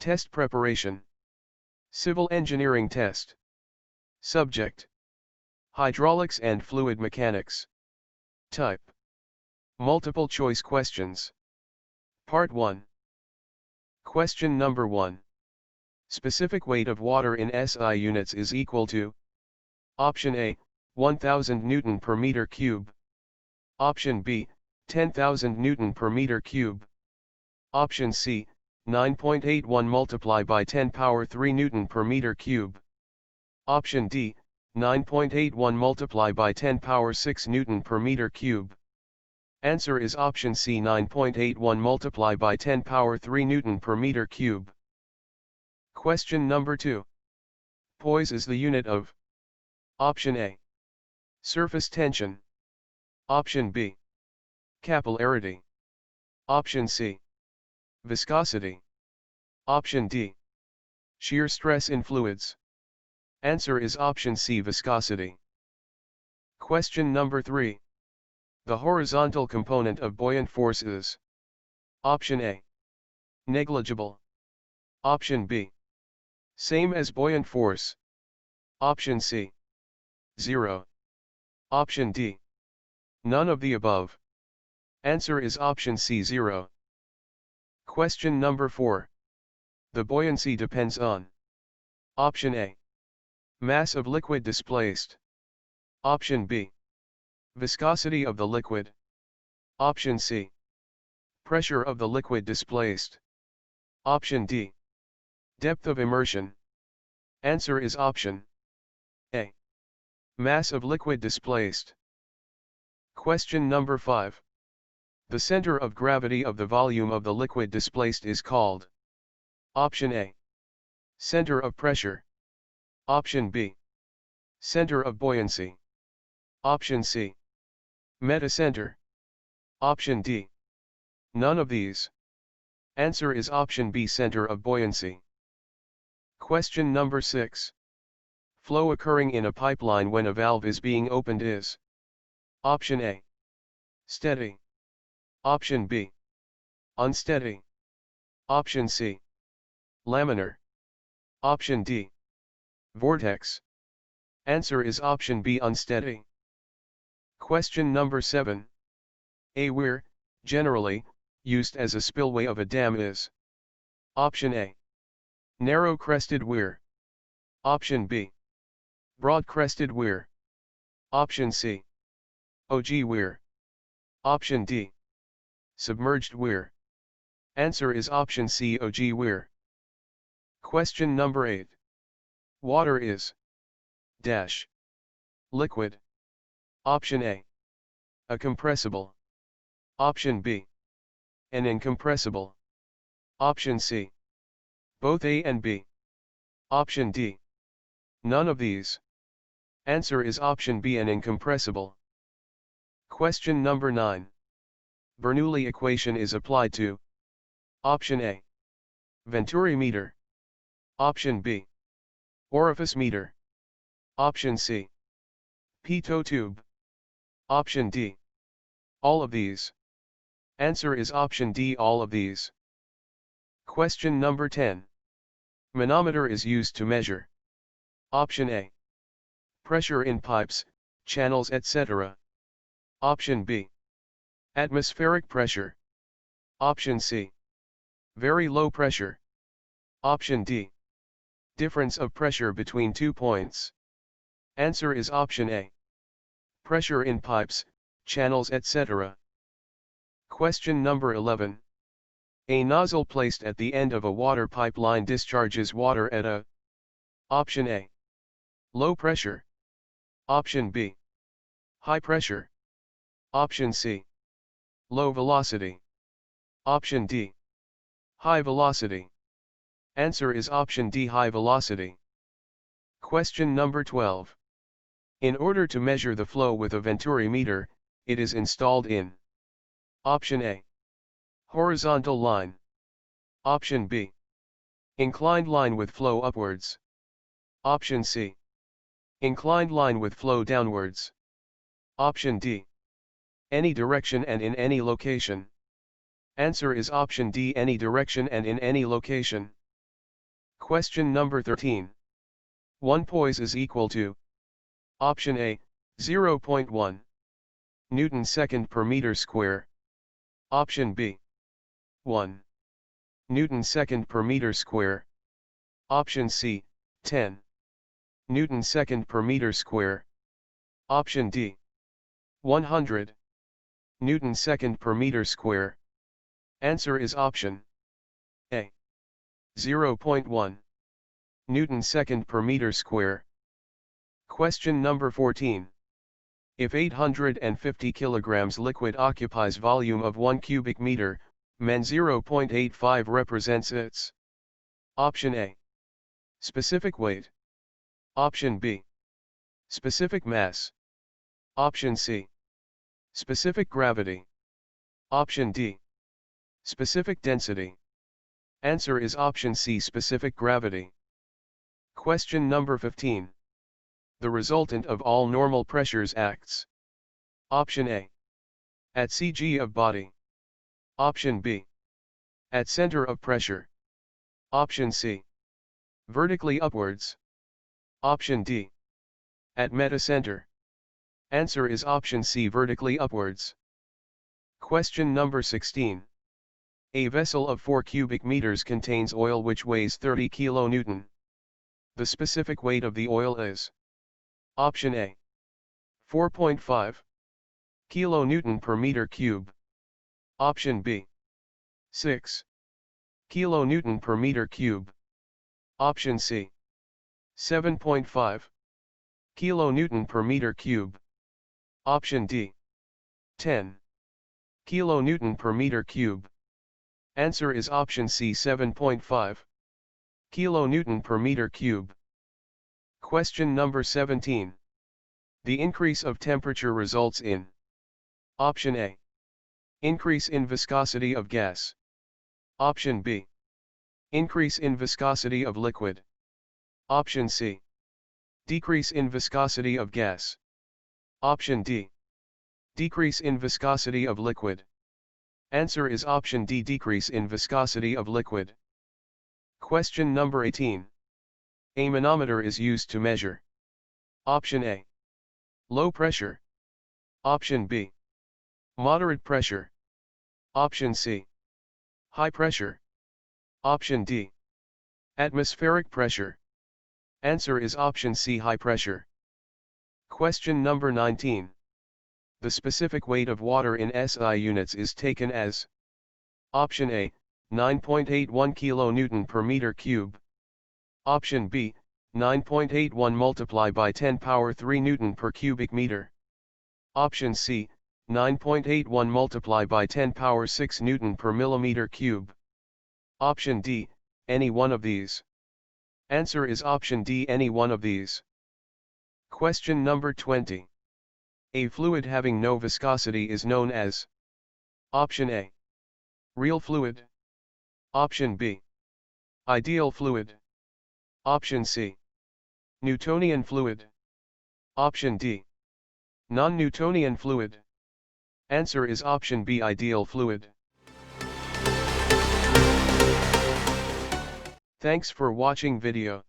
Test preparation. Civil engineering test. Subject: hydraulics and fluid mechanics. Type: multiple choice questions. Part 1. Question number 1. Specific weight of water in SI units is equal to: Option A, 1000 Newton per meter cube. Option B, 10,000 Newton per meter cube. Option C, 9.81 multiplied by 10 power 3 Newton per meter cube. Option D, 9.81 multiplied by 10 power 6 Newton per meter cube. Answer is option C, 9.81 multiplied by 10 power 3 Newton per meter cube. Question number 2. Poise is the unit of: Option A, surface tension. Option B, capillarity. Option C, viscosity. Option D, shear stress in fluids. Answer is option C, viscosity. Question number 3. The horizontal component of buoyant force is: Option A, negligible. Option B, same as buoyant force. Option C, 0. Option D, none of the above. Answer is option C, 0. Question number 4. The buoyancy depends on: Option A, mass of liquid displaced. Option B, viscosity of the liquid. Option C, pressure of the liquid displaced. Option D, depth of immersion. Answer is option A, mass of liquid displaced. Question number 5. The center of gravity of the volume of the liquid displaced is called: Option A, center of pressure. Option B, center of buoyancy. Option C, metacenter. Option D, none of these. Answer is option B, center of buoyancy. Question number 6. Flow occurring in a pipeline when a valve is being opened is: Option A, steady. Option B, unsteady. Option C, laminar. Option D, vortex. Answer is option B, unsteady. Question number 7. A weir, generally, used as a spillway of a dam is: Option A, narrow crested weir. Option B, broad crested weir. Option C, ogee weir. Option D, submerged weir. Answer is option C, ogee weir. Question number 8. Water is dash liquid. Option A, a compressible. Option B, an incompressible. Option C, both A and B. Option D, none of these. Answer is option B, an incompressible. Question number 9. Bernoulli equation is applied to: Option A, Venturi meter. Option B, orifice meter. Option C, pitot tube. Option D, all of these. Answer is option D, all of these. Question number 10. Manometer is used to measure: Option A, pressure in pipes, channels, etc. Option B, atmospheric pressure. Option C, very low pressure. Option D, difference of pressure between 2 points. Answer is option A, pressure in pipes, channels, etc. Question number 11. A nozzle placed at the end of a water pipeline discharges water at a: Option A, low pressure. Option B, high pressure. Option C, low velocity. Option D, high velocity. Answer is option D, high velocity. Question number 12. In order to measure the flow with a Venturi meter, it is installed in: Option A, horizontal line. Option B, inclined line with flow upwards. Option C, inclined line with flow downwards. Option D, any direction and in any location. Answer is option D, any direction and in any location. Question number 13. 1 poise is equal to: option A, 0.1 Newton second per meter square. Option B, 1 Newton second per meter square. Option C, 10 Newton second per meter square. Option D, 100 Newton second per meter square. Answer is option A, 0.1 Newton second per meter square. Question number 14. If 850 kilograms liquid occupies volume of 1 cubic meter, then 0.85 represents its: option A, specific weight. Option B, specific mass. Option C, specific gravity. Option D, specific density. Answer is option C, specific gravity. Question number 15. The resultant of all normal pressures acts: option A, at CG of body. Option B, at center of pressure. Option C, vertically upwards. Option D, at metacenter. Answer is option C, vertically upwards. Question number 16. A vessel of 4 cubic meters contains oil which weighs 30 kilonewton. The specific weight of the oil is: option A, 4.5 kilonewton per meter cube. Option B, 6 kilonewton per meter cube. Option C, 7.5 kilonewton per meter cube. Option D, 10 kilonewton per meter cube. Answer is option C, 7.5 kilonewton per meter cube. Question number 17. The increase of temperature results in: option A, increase in viscosity of gas. Option B, increase in viscosity of liquid. Option C, decrease in viscosity of gas. Option D, decrease in viscosity of liquid. Answer is option D, decrease in viscosity of liquid. Question number 18. A manometer is used to measure: option A, low pressure. Option B, moderate pressure. Option C, high pressure. Option D, atmospheric pressure. Answer is option C, high pressure. Question number 19. The specific weight of water in SI units is taken as: option A, 9.81 kilonewton per meter cube. Option B, 9.81 multiplied by 10 power 3 newton per cubic meter. Option C, 9.81 multiplied by 10 power 6 newton per millimeter cube. Option D, any one of these. Answer is option D, any one of these. Question number 20. A fluid having no viscosity is known as: option A, real fluid. Option B, ideal fluid. Option C, Newtonian fluid. Option D, non-Newtonian fluid. Answer is option B, ideal fluid. Thanks for watching video.